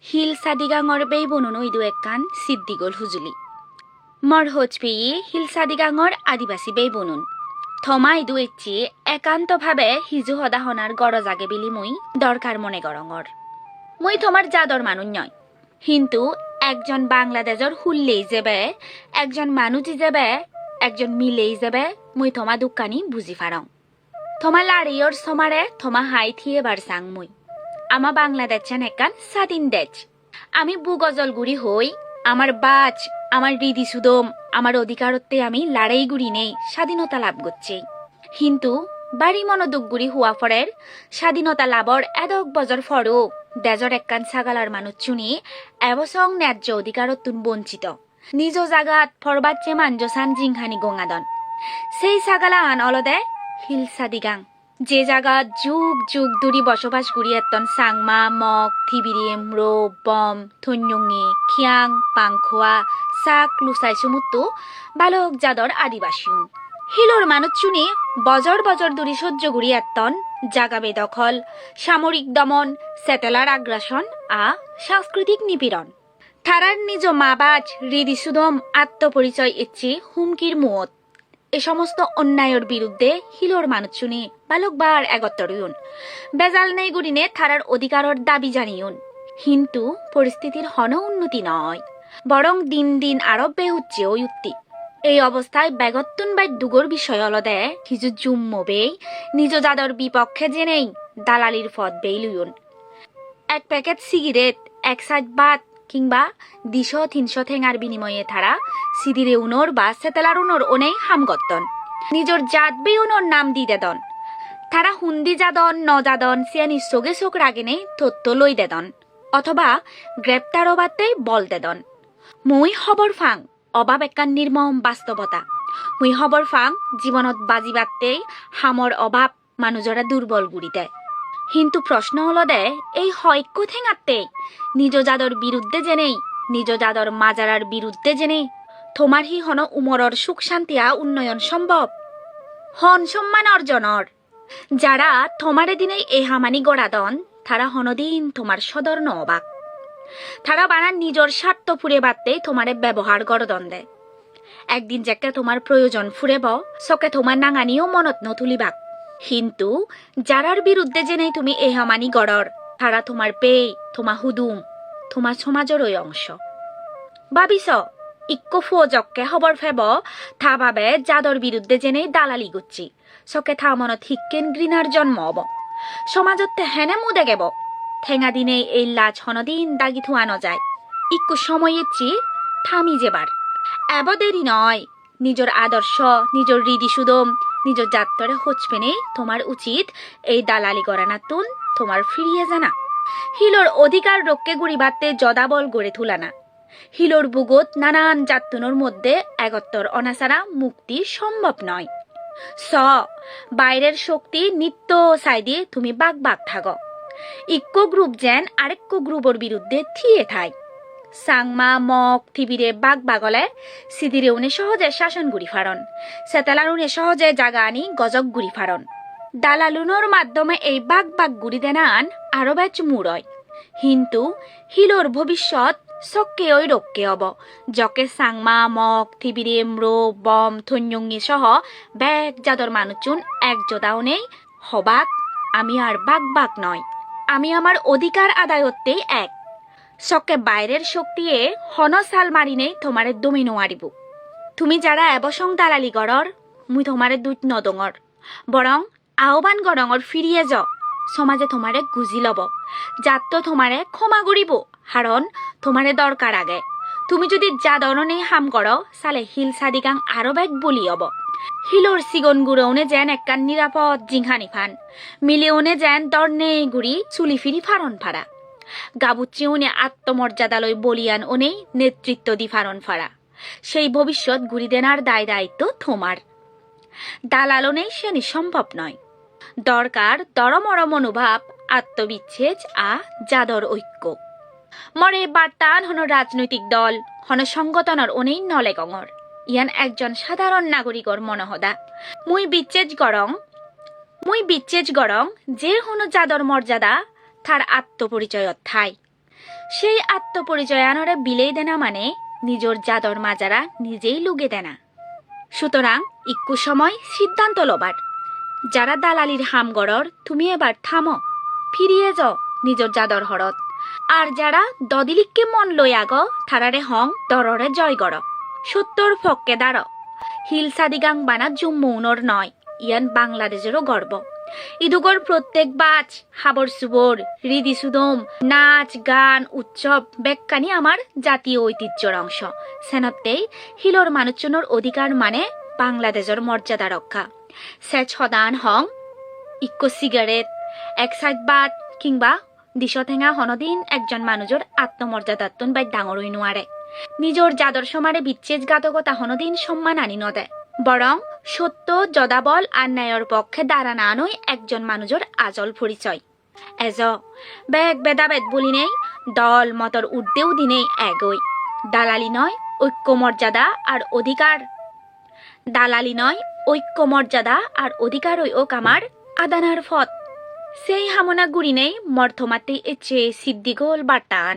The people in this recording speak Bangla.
হিল সাদিগাঙর বেই বনুন ইদু একখান সিদ্দিগল হুজুলি মর হোচ পেয়ে হিল সাদিগাঙর আদিবাসী বেই বনুন থমা ইদু ইচ্ছি একান্তভাবে হিজু হদাহনার গড় জাগে বিলি মুই দরকার মনে গরঙর মুই থমার জাদর মানুষ নয় কিন্তু একজন বাংলাদেশর হুললেই যাবে একজন মানুষই যাবে একজন মিলেই যাবে মুই থমা দুকানি বুঝি ফারং থমা লাড়িয়র সমারে থমা হাই থিয়ে বার সাং মুই আমা বাংলাদেশেন একান স্বাধীন দেশ আমি বুগজলগুড়ি হই আমার বাচ আমার হৃদি সুদম আমার অধিকারত্বে আমি লড়াই গুড়ি নেই স্বাধীনতা লাভ করছি কিন্তু বাড়ি মনোদুকগুড়ি হওয়া ফরের স্বাধীনতা লাভর এদক বজর ফরও দেজর একখান ছাগালার মানুষ চুনি এবসং ন্যায্য অধিকারত্তুন বঞ্চিত নিজ জাগাত ফরবাচ্চে মানজসান জিংহানি গঙ্গাদন সেই ছাগালা আন অলদে হিলসা দিগাং যে জায়গা যুগ যুগ ধরি বসবাস করি এতন সাংমা মগ থিবিরিম রো বম থন্যঙ্গি খিয়াং পাংখোয়া সাক লুসাই সমুত্তু বালক জাদর আদিবাসীউন হিলোর মানুষ চুনি বজর বজর দূরি সহ্য করি এতন জাগা বেদখল সামরিক দমন সেটেলার আগ্রাসন আ সাংস্কৃতিক নিপীড়ন থারার নিজ মাবাজ হৃদি সুদম আত্মপরিচয় ইচ্ছি হুমকির মুয়ত এ সমস্ত অন্যায়ের বিরুদ্ধে হিলোর মানুষ শুনি বালকবার একত্তরুন বেজাল নেই গুড়িনে থারার অধিকারের দাবি জানিউন কিন্তু পরিস্থিতির হন উন্নতি নয় বরং দিন দিন আরো বেহুচ্ছে ওই উত্তি এই অবস্থায় বেগত্তুন বাই দুগর বিষয় অলদে হিজু জুম্মবেই নিজ জাদর বিপক্ষে জেনেই দালালির ফদ বেইলুন এক প্যাকেট সিগারেট এক সাইড বাত কিংবা 200-300 ঠেঙার বিনিময়ে থারা সিদিরে উনোর বা সেতেলার উনোর ওনেই হামগত্তন নিজর জাত বে উনোর নাম দি দেদন তারা হুন্দি জাদন নজাদন সিয়ানি সোগে সোগ রাগেনে তথ্য লই দেদন অথবা গ্রেপ্তার অবাতেই বল দেদন মুই খবর ফাং অভাব একান নির্মম বাস্তবতা মুই খবর ফাং জীবনত বাজি বাততেই হামর অভাব মানুষরা দুর্বল গুড়িতে কিন্তু প্রশ্ন হলো দে এই হয়ক্য ঠেঙাতে নিজ জাদর বিরুদ্ধে জেনেই নিজ জাদর মাজারার বিরুদ্ধে জেনে তোমার হি হন উমরর সুখ শান্তিয়া উন্নয়ন সম্ভব হন সম্মান অর্জনর যারা তোমারে দিনে এই হামানি গড়াদন তারা হনদিন তোমার সদর ন অবাক তারা বানার নিজর স্বার্থ ফুরে বাদতে তোমারে ব্যবহার গড়দন দেয় একদিন যেকে তোমার প্রয়োজন ফুরেব সকে তোমার নাঙানিও মনত নতুলিবাক কিন্তু যারার বিরুদ্ধে জেনেই তুমি এই হামানি গড়র তারা তোমার পেই তোমা হুদুম তোমার সমাজের ওই অংশ ভাবিস ইক্কো ফুয়জককে খবর ফেব থা ভাবে যাদর বিরুদ্ধে জেনেই দালালি গুচ্ছি সকে থা মনত হিক্কেন ঘৃণার জন্ম হব সমাজতে হেনে মুদে গেব ঠেঙা দিনে এই লাজ হনদিন দাগি থুয়ানো যায় ইক্কু সময়ের চেয়ে থামি যেবার এব দেরি নয় নিজের আদর্শ নিজের হৃদি সুদম নিজের যাত্তরে হোচপেনে তোমার উচিত এই দালালি গড়ানা তুন তোমার ফিরিয়ে জানা হিলোর অধিকার রক্ষে গুড়ি বাড়তে যদাবল গড়ে তুলানা হিলোর বুগত নানান যাত্তনের মধ্যে একত্তর অনাসারা মুক্তি সম্ভব নয় স বাইরের শক্তি নিত্য সাইডে তুমি বাগ বাগ থাক ইক্কো গ্রুপ যেন আরেক্কো গ্রুপের বিরুদ্ধে থিয়ে থাই সাংমা মগ থিবিরে বাগ বাগলে সিদিরে উনি সহজে শাসন গুড়ি ফারন সেতালার উনি সহজে জাগা আনি গজক গুড়ি ফারন দালালুনোর মাধ্যমে এই বাগ বাগ গুড়ি দেনান আরো ব্যাচ মুড়য় কিন্তু হিলোর ভবিষ্যৎ সক্কে ওই রক্ষে হব যকে সাংমা মগ থিবিরে ম্রো বম থন্যঙ্গি সহ ব্যাগ জাদর মানুষুন এক জোদাও নেই হবাক আমি আর বাগ বাগ নয় আমি আমার অধিকার আদায়ত্বেই এক সকে বাইরের শক্তিয়ে হন সাল মারিনে তোমারে দমিনো আরিব তুমি যারা এবসং দালালি গড়র মুই তোমারে দুধ নদঙর বরং আহ্বান গড়ঙর ফিরিয়ে য সমাজে তোমারে গুজি লব যাত তোমারে ক্ষমা করিব হারণ তোমারে দরকার আগে তুমি যদি যা দরনে হাম কর সালে হিল সাদিগাং আরো ব্যাগ বলি হব হিলোর সিগন গুড়ৌনে যেন একখান নিরাপদ জিংহানি ফান মিলিওনে যেন দর্নে গুড়ি চুলি ফিরি ফারণ ফাড়া গাবুচ্চি উনি আত্মমর্যাদালয় বলিয়ান ওনেই নেতৃত্ব দি ফারণ ফাড়া সেই ভবিষ্যৎ গুড়ি দেনার দায় দায়িত্ব তোমার দালালনেই সে নিঃসম্ভব নয় দরকার দরমর মনোভাব আত্মবিচ্ছেদ আ জাদর ঐক্য মরে বার্তান হন রাজনৈতিক দল হন সংগঠনের অনেই নলে গঙর ইয়ান একজন সাধারণ নাগরিকর মনহদা মুই বিচ্ছেজ গরং যে হন জাদর মর্যাদা তার আত্মপরিচয় ঠাই সেই আত্মপরিচয় আনরে বিলেই দেনা মানে নিজের জাদর মাজারা নিজেই লুগে দেনা। সুতরাং ইক্কু সময় সিদ্ধান্ত লবার, যারা দালালির হামগড়র তুমি এবার থামো, ফিরিয়ে যাও নিজের জাদর হরত। আর যারা দদিলিককে মন লই আগ থারারে হং দররে জয় গড়, সত্যর ফককে দাঁড়। হিলসাদিগাং বানা জুম্মুনর নয়, ইয়ান বাংলাদেশেরও গর্ব। ইদুগর প্রত্যেক বাজ হাবর সুবর হৃদি সুদম নাচ গান উৎসব বেক্কানি আমার জাতীয় ঐতিহ্যর অংশ। সেনতেই হিলর মানুষজনের অধিকার মানে বাংলাদেশের মর্যাদা রক্ষা। সেচ হদান হং ইক্কো সিগারেট এক সাইড বাদ কিংবা দিশ ঠেঙা হনদিন একজন মানুষের আত্মমর্যাদাত্তন বাই ডাঙর হই নোয়ারে। নিজের জাদর সমারে বিচ্ছেদঘাতকতা হনদিন সম্মান আনি নদে, বরং সত্য যদাবল আর ন্যায়ের পক্ষে দাঁড়ানো আনই একজন মানুষের আজল পরিচয়। এজ বেগ বেদাবেদ বলি নেই, দল মতর উর্দেও দিনেই এগোই। দালালি নয় ঐক্য মর্যাদা আর অধিকার, দালালি নয় ঐক্য মর্যাদা আর অধিকার ওই ওক আমার আদানার ফত। সেই হামনা গুড়ি নেই মর্থমাতে এচে সিদ্দিগোল বাটান।